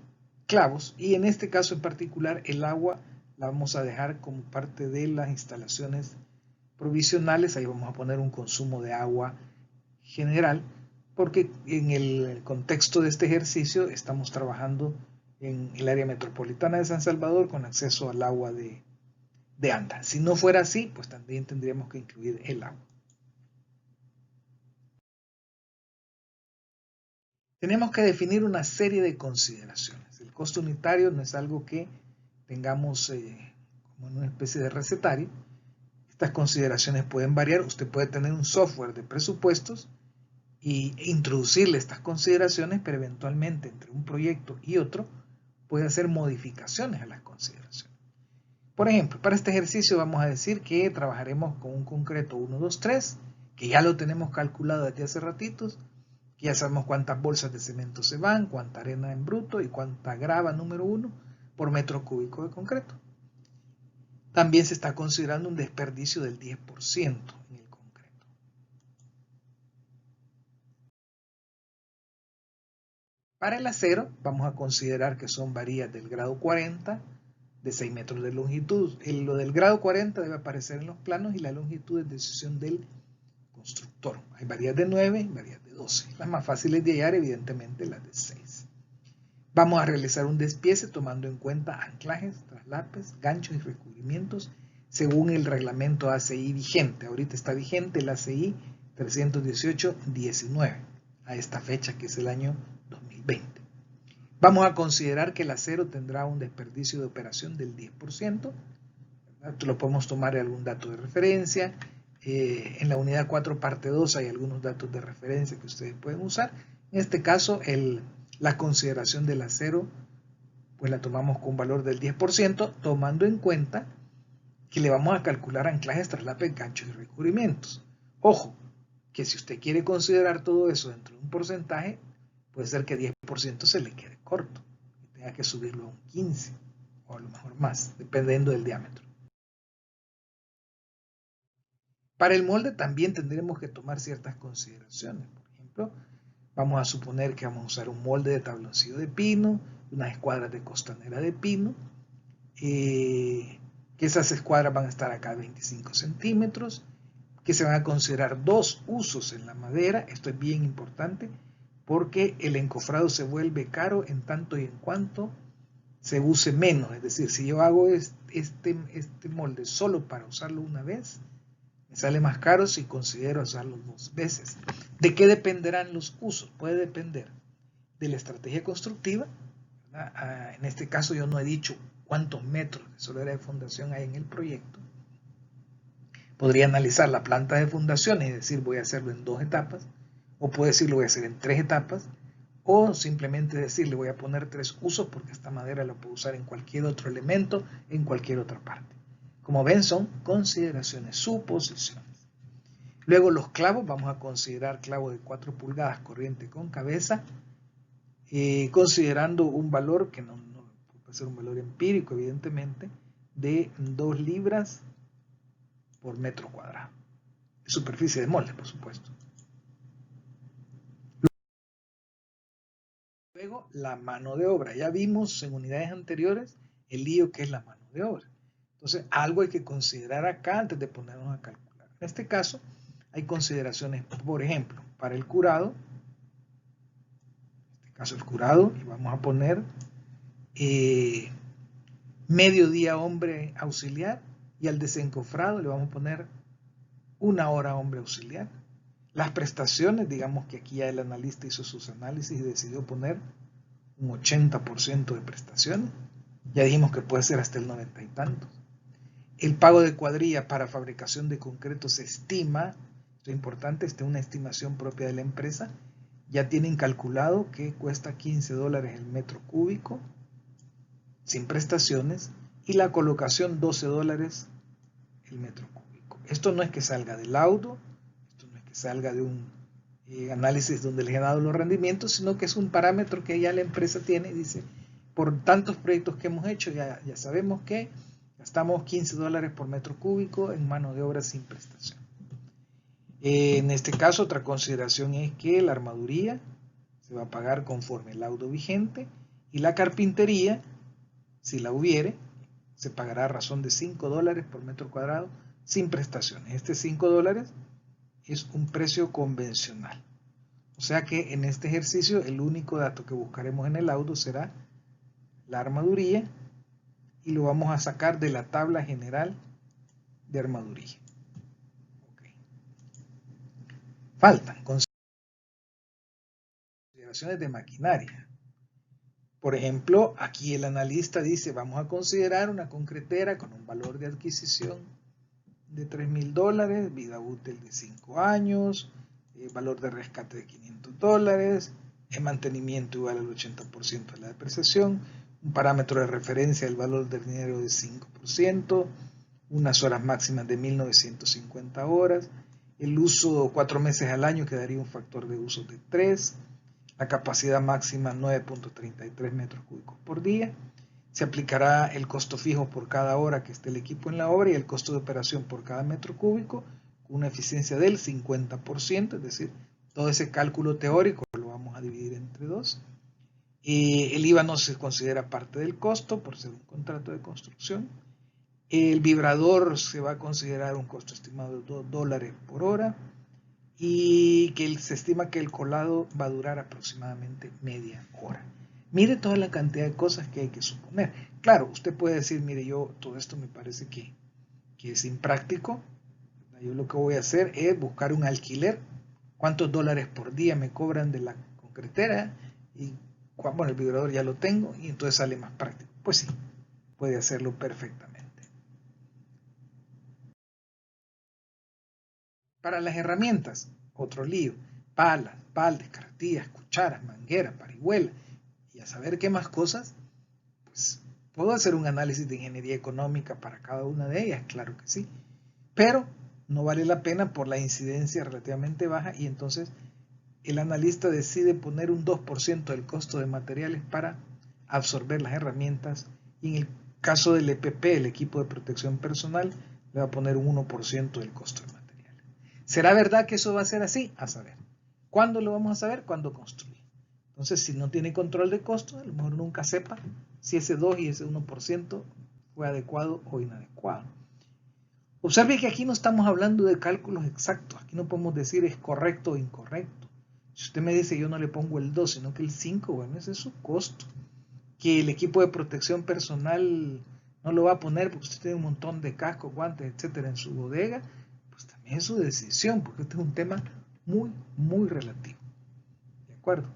clavos, y en este caso en particular el agua la vamos a dejar como parte de las instalaciones provisionales. Ahí vamos a poner un consumo de agua general, porque en el contexto de este ejercicio estamos trabajando en el área metropolitana de San Salvador con acceso al agua de Anda. Si no fuera así, pues también tendríamos que incluir el agua. Tenemos que definir una serie de consideraciones. El costo unitario no es algo que tengamos como una especie de recetario. Estas consideraciones pueden variar. Usted puede tener un software de presupuestos e introducirle estas consideraciones, pero eventualmente entre un proyecto y otro puede hacer modificaciones a las consideraciones. Por ejemplo, para este ejercicio vamos a decir que trabajaremos con un concreto 1, 2, 3, que ya lo tenemos calculado desde hace ratitos, que ya sabemos cuántas bolsas de cemento se van, cuánta arena en bruto y cuánta grava número 1 por metro cúbico de concreto. También se está considerando un desperdicio del 10% en el concreto. Para el acero vamos a considerar que son varillas del grado 40 de 6 metros de longitud. Lo del grado 40 debe aparecer en los planos y la longitud es decisión del constructor. Hay varillas de 9 y varillas de 12. Las más fáciles de hallar, evidentemente, las de 6. Vamos a realizar un despiece tomando en cuenta anclajes, traslapes, ganchos y recubrimientos según el reglamento ACI vigente. Ahorita está vigente el ACI 318-19 a esta fecha, que es el año 2020. Vamos a considerar que el acero tendrá un desperdicio de operación del 10%. Esto lo podemos tomar de algún dato de referencia. En la unidad 4 parte 2 hay algunos datos de referencia que ustedes pueden usar. En este caso, la consideración del acero, pues la tomamos con un valor del 10%, tomando en cuenta que le vamos a calcular anclajes, traslape, ganchos y recubrimientos. Ojo, que si usted quiere considerar todo eso dentro de un porcentaje, puede ser que 10% se le quede corto y tenga que subirlo a un 15% o a lo mejor más, dependiendo del diámetro. Para el molde también tendremos que tomar ciertas consideraciones. Por ejemplo, vamos a suponer que vamos a usar un molde de tabloncillo de pino, unas escuadras de costanera de pino, que esas escuadras van a estar acá a 25 centímetros, que se van a considerar 2 usos en la madera. Esto es bien importante porque el encofrado se vuelve caro en tanto y en cuanto se use menos. Es decir, si yo hago este molde solo para usarlo una vez, me sale más caro si considero usarlo 2 veces. ¿De qué dependerán los usos? Puede depender de la estrategia constructiva. En este caso yo no he dicho cuántos metros de solera de fundación hay en el proyecto. Podría analizar la planta de fundaciones y decir voy a hacerlo en 2 etapas, o puedo decir lo voy a hacer en 3 etapas, o simplemente decir le voy a poner 3 usos porque esta madera la puedo usar en cualquier otro elemento, en cualquier otra parte. Como ven, son consideraciones, suposiciones. Luego los clavos, vamos a considerar clavo de 4 pulgadas corriente con cabeza, considerando un valor que no puede ser un valor empírico evidentemente, de 2 libras por metro cuadrado. Superficie de molde, por supuesto. Luego, la mano de obra. Ya vimos en unidades anteriores el lío que es la mano de obra. Entonces, algo hay que considerar acá antes de ponernos a calcular. En este caso, hay consideraciones, por ejemplo, para el curado. En este caso, el curado, y vamos a poner mediodía hombre auxiliar, y al desencofrado le vamos a poner 1 hora hombre auxiliar. Las prestaciones, digamos que aquí ya el analista hizo sus análisis y decidió poner un 80% de prestaciones. Ya dijimos que puede ser hasta el 90 y tantos. El pago de cuadrilla para fabricación de concreto se estima, esto es importante, esta es una estimación propia de la empresa. Ya tienen calculado que cuesta $15 el metro cúbico, sin prestaciones, y la colocación $12 el metro cúbico. Esto no es que salga del laudo, esto no es que salga de un análisis donde les he dado los rendimientos, sino que es un parámetro que ya la empresa tiene y dice, por tantos proyectos que hemos hecho, ya sabemos que gastamos $15 por metro cúbico en mano de obra sin prestación. En este caso, otra consideración es que la armaduría se va a pagar conforme el laudo vigente y la carpintería, si la hubiere, se pagará a razón de $5 por metro cuadrado sin prestaciones. Este $5 es un precio convencional. O sea que en este ejercicio el único dato que buscaremos en el laudo será la armaduría y lo vamos a sacar de la tabla general de armaduría. Okay. Faltan consideraciones de maquinaria. Por ejemplo, aquí el analista dice, vamos a considerar una concretera con un valor de adquisición de $3,000, vida útil de 5 años, valor de rescate de $500, el mantenimiento igual al 80% de la depreciación, un parámetro de referencia del valor del dinero de 5%, unas horas máximas de 1950 horas, el uso 4 meses al año que daría un factor de uso de 3, la capacidad máxima 9.33 metros cúbicos por día. Se aplicará el costo fijo por cada hora que esté el equipo en la obra y el costo de operación por cada metro cúbico con una eficiencia del 50%, es decir, todo ese cálculo teórico lo vamos a dividir entre 2. El IVA no se considera parte del costo por ser un contrato de construcción. El vibrador se va a considerar un costo estimado de $2 por hora y que se estima que el colado va a durar aproximadamente media hora. Mire toda la cantidad de cosas que hay que suponer. Claro, usted puede decir, mire, yo todo esto me parece que es impráctico. Yo lo que voy a hacer es buscar un alquiler. ¿Cuántos dólares por día me cobran de la concretera? Y bueno, el vibrador ya lo tengo y entonces sale más práctico. Pues sí, puede hacerlo perfectamente. Para las herramientas, otro lío. Palas, baldes, carretillas, cucharas, mangueras, parihuelas y a saber qué más cosas, pues puedo hacer un análisis de ingeniería económica para cada una de ellas, claro que sí, pero no vale la pena por la incidencia relativamente baja y entonces el analista decide poner un 2% del costo de materiales para absorber las herramientas y en el caso del EPP, el equipo de protección personal, le va a poner un 1% del costo de materiales. ¿Será verdad que eso va a ser así? A saber. ¿Cuándo lo vamos a saber? Cuando construye. Entonces, si no tiene control de costos, a lo mejor nunca sepa si ese 2 y ese 1% fue adecuado o inadecuado. Observe que aquí no estamos hablando de cálculos exactos. Aquí no podemos decir es correcto o incorrecto. Si usted me dice yo no le pongo el 2, sino que el 5, bueno, ese es su costo. Que el equipo de protección personal no lo va a poner porque usted tiene un montón de cascos, guantes, etcétera en su bodega, pues también es su decisión, porque este es un tema muy, muy relativo. ¿De acuerdo?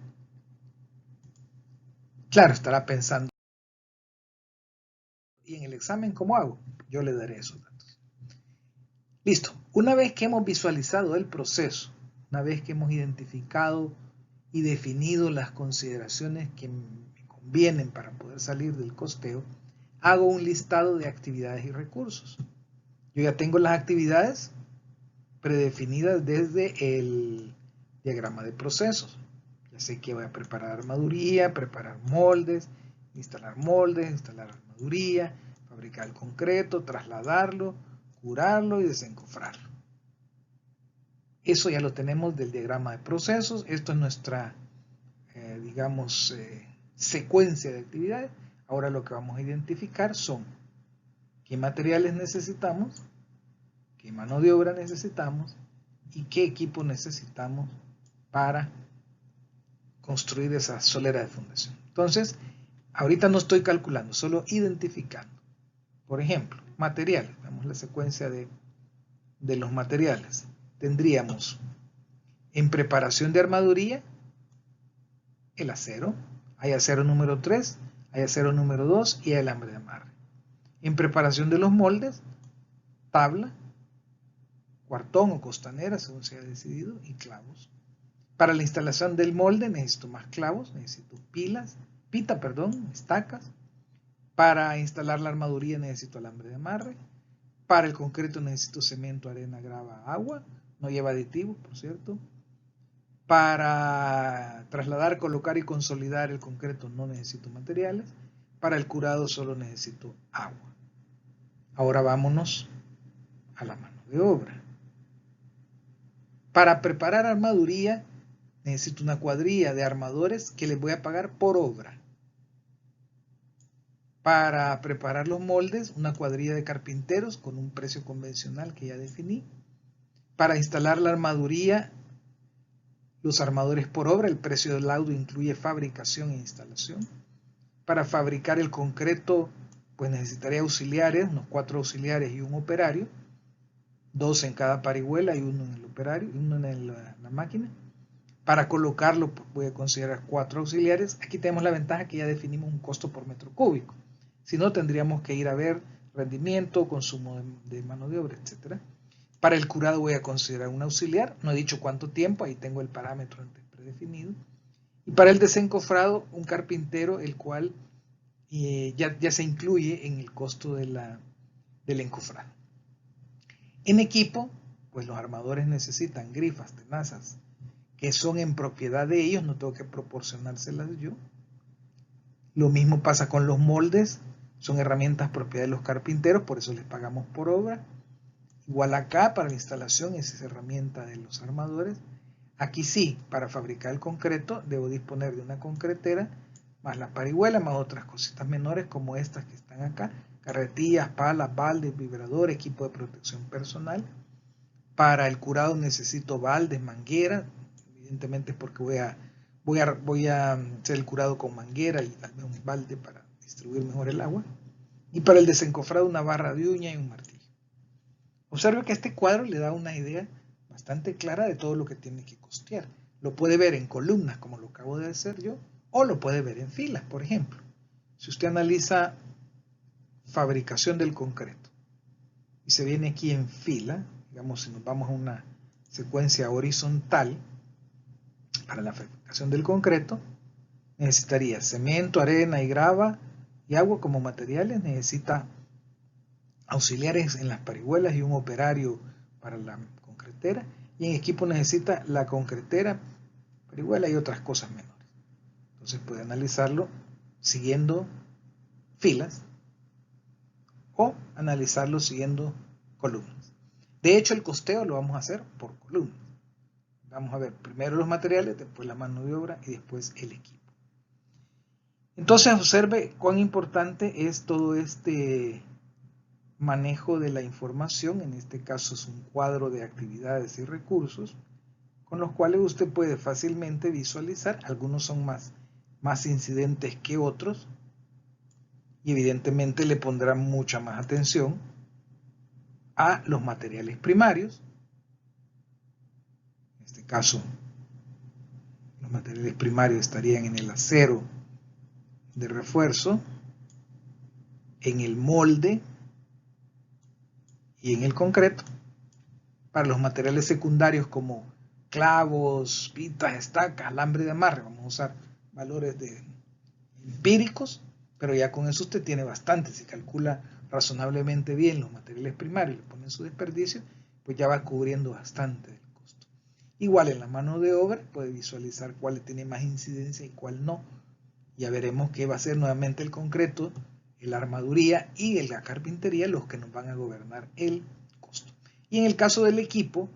Claro, estará pensando, ¿y en el examen cómo hago? Yo le daré esos datos. Listo. Una vez que hemos visualizado el proceso, una vez que hemos identificado y definido las consideraciones que me convienen para poder salir del costeo, hago un listado de actividades y recursos. Yo ya tengo las actividades predefinidas desde el diagrama de procesos. Ya sé que voy a preparar armaduría, preparar moldes, instalar armaduría, fabricar el concreto, trasladarlo, curarlo y desencofrarlo. Eso ya lo tenemos del diagrama de procesos. Esto es nuestra, digamos, secuencia de actividades. Ahora lo que vamos a identificar son qué materiales necesitamos, qué mano de obra necesitamos y qué equipo necesitamos para construir esa solera de fundación. Entonces, ahorita no estoy calculando, solo identificando. Por ejemplo, materiales. Vemos la secuencia de los materiales. Tendríamos en preparación de armaduría el acero. Hay acero número 3, hay acero número 2 y hay alambre de amarre. En preparación de los moldes, tabla, cuartón o costanera, según se haya decidido, y clavos. Para la instalación del molde necesito más clavos, necesito estacas. Para instalar la armaduría necesito alambre de amarre. Para el concreto necesito cemento, arena, grava, agua. No lleva aditivos, por cierto. Para trasladar, colocar y consolidar el concreto no necesito materiales. Para el curado solo necesito agua. Ahora vámonos a la mano de obra. Para preparar armaduría necesito una cuadrilla de armadores que les voy a pagar por obra. Para preparar los moldes, una cuadrilla de carpinteros con un precio convencional que ya definí. Para instalar la armaduría, los armadores por obra, el precio del laudo incluye fabricación e instalación. Para fabricar el concreto, pues necesitaría auxiliares, unos 4 auxiliares y un operario, 2 en cada parihuela y 1 en el operario, y 1 en la máquina. Para colocarlo, pues voy a considerar 4 auxiliares. Aquí tenemos la ventaja que ya definimos un costo por metro cúbico. Si no, tendríamos que ir a ver rendimiento, consumo de mano de obra, etc. Para el curado voy a considerar un auxiliar. No he dicho cuánto tiempo, ahí tengo el parámetro antes predefinido. Y para el desencofrado, un carpintero, el cual ya se incluye en el costo del encofrado. En equipo, pues los armadores necesitan grifas, tenazas, que son en propiedad de ellos, no tengo que proporcionárselas yo. Lo mismo pasa con los moldes, son herramientas propiedad de los carpinteros, por eso les pagamos por obra. Igual acá, para la instalación, esa es herramienta de los armadores. Aquí sí, para fabricar el concreto, debo disponer de una concretera, más la parihuela, más otras cositas menores como estas que están acá, carretillas, palas, baldes, vibrador, equipo de protección personal. Para el curado necesito baldes, manguera, evidentemente porque voy a hacer el curado con manguera y tal vez un balde para distribuir mejor el agua. Y para el desencofrado una barra de uña y un martillo. Observe que este cuadro le da una idea bastante clara de todo lo que tiene que costear. Lo puede ver en columnas como lo acabo de hacer yo, o lo puede ver en filas, por ejemplo. Si usted analiza fabricación del concreto y se viene aquí en fila, digamos si nos vamos a una secuencia horizontal para la fabricación del concreto, necesitaría cemento, arena y grava y agua como materiales. Necesita auxiliares en las parihuelas y un operario para la concretera. Y en equipo necesita la concretera, parihuela y otras cosas menores. Entonces puede analizarlo siguiendo filas o analizarlo siguiendo columnas. De hecho, el costeo lo vamos a hacer por columnas. Vamos a ver primero los materiales, después la mano de obra y después el equipo. Entonces observe cuán importante es todo este manejo de la información. En este caso es un cuadro de actividades y recursos con los cuales usted puede fácilmente visualizar. Algunos son más incidentes que otros y evidentemente le pondrá mucha más atención a los materiales primarios. En este caso, los materiales primarios estarían en el acero de refuerzo, en el molde y en el concreto. Para los materiales secundarios como clavos, pitas, estacas, alambre de amarre, vamos a usar valores empíricos, pero ya con eso usted tiene bastante. Si calcula razonablemente bien los materiales primarios y le pone su desperdicio, pues ya va cubriendo bastante del costo. Igual en la mano de obra puede visualizar cuál tiene más incidencia y cuál no. Ya veremos que va a ser nuevamente el concreto, la armaduría y la carpintería los que nos van a gobernar el costo. Y en el caso del equipo,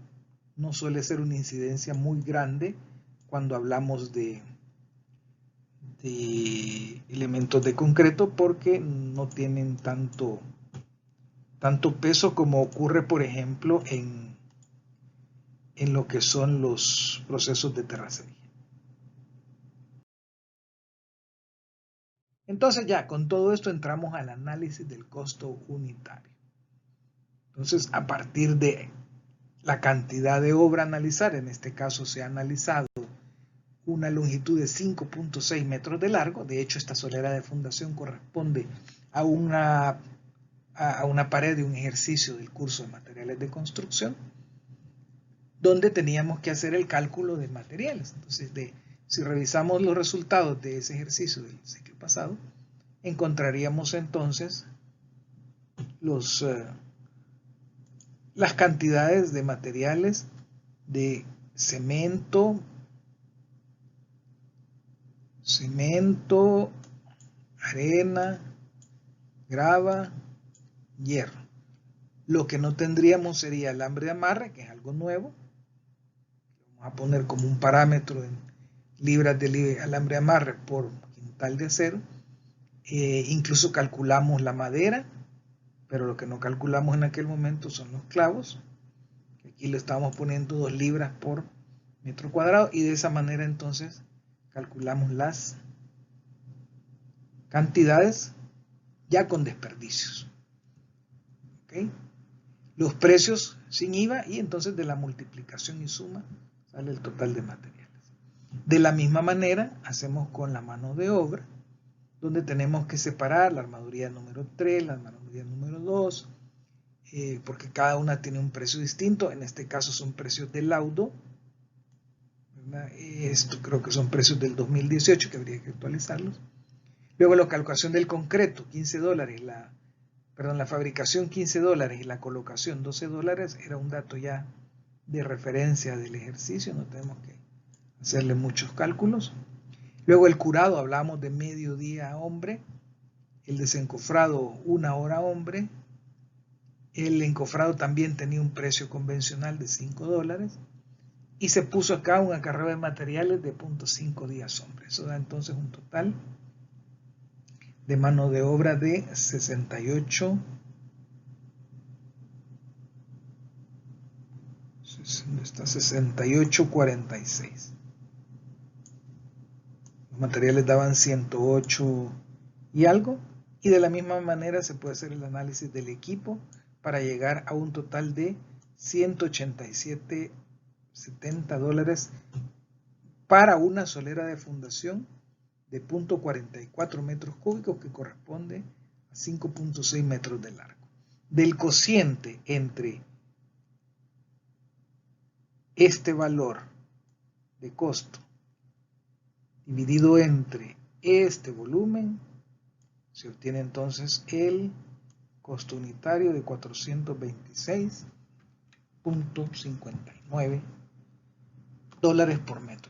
no suele ser una incidencia muy grande cuando hablamos de elementos de concreto, porque no tienen tanto peso como ocurre, por ejemplo, en lo que son los procesos de terracería. Entonces ya con todo esto entramos al análisis del costo unitario. Entonces, a partir de la cantidad de obra a analizar, en este caso se ha analizado una longitud de 5.6 metros de largo. De hecho, esta solera de fundación corresponde a una pared de un ejercicio del curso de materiales de construcción, donde teníamos que hacer el cálculo de materiales. Entonces, si revisamos los resultados de ese ejercicio del ciclo pasado, encontraríamos entonces las cantidades de materiales de cemento, arena, grava, hierro. Lo que no tendríamos sería alambre de amarre, que es algo nuevo. Vamos a poner como un parámetro en libras de alambre de amarre por quintal de acero. Incluso calculamos la madera, pero lo que no calculamos en aquel momento son los clavos. Aquí le estamos poniendo 2 libras por metro cuadrado y de esa manera entonces calculamos las cantidades ya con desperdicios. ¿Okay? Los precios sin IVA y entonces de la multiplicación y suma sale el total de materiales. De la misma manera hacemos con la mano de obra, donde tenemos que separar la armaduría número 3, la armaduría número 2, porque cada una tiene un precio distinto. En este caso son precios de laudo, ¿verdad? Esto creo que son precios del 2018 que habría que actualizarlos. Luego la calculación del concreto, $15, la fabricación $15 y la colocación $12, era un dato ya de referencia del ejercicio, no tenemos que hacerle muchos cálculos. Luego el curado, hablamos de mediodía hombre, el desencofrado 1 hora hombre, el encofrado también tenía un precio convencional de $5 y se puso acá un acarreo de materiales de 0.5 días hombre. Eso da entonces un total de mano de obra de 68.46. Los materiales daban 108 y algo, y de la misma manera se puede hacer el análisis del equipo para llegar a un total de $187.70 para una solera de fundación de 0.44 metros cúbicos, que corresponde a 5.6 metros de largo. Del cociente entre este valor de costo dividido entre este volumen, se obtiene entonces el costo unitario de 426.59 dólares por metro.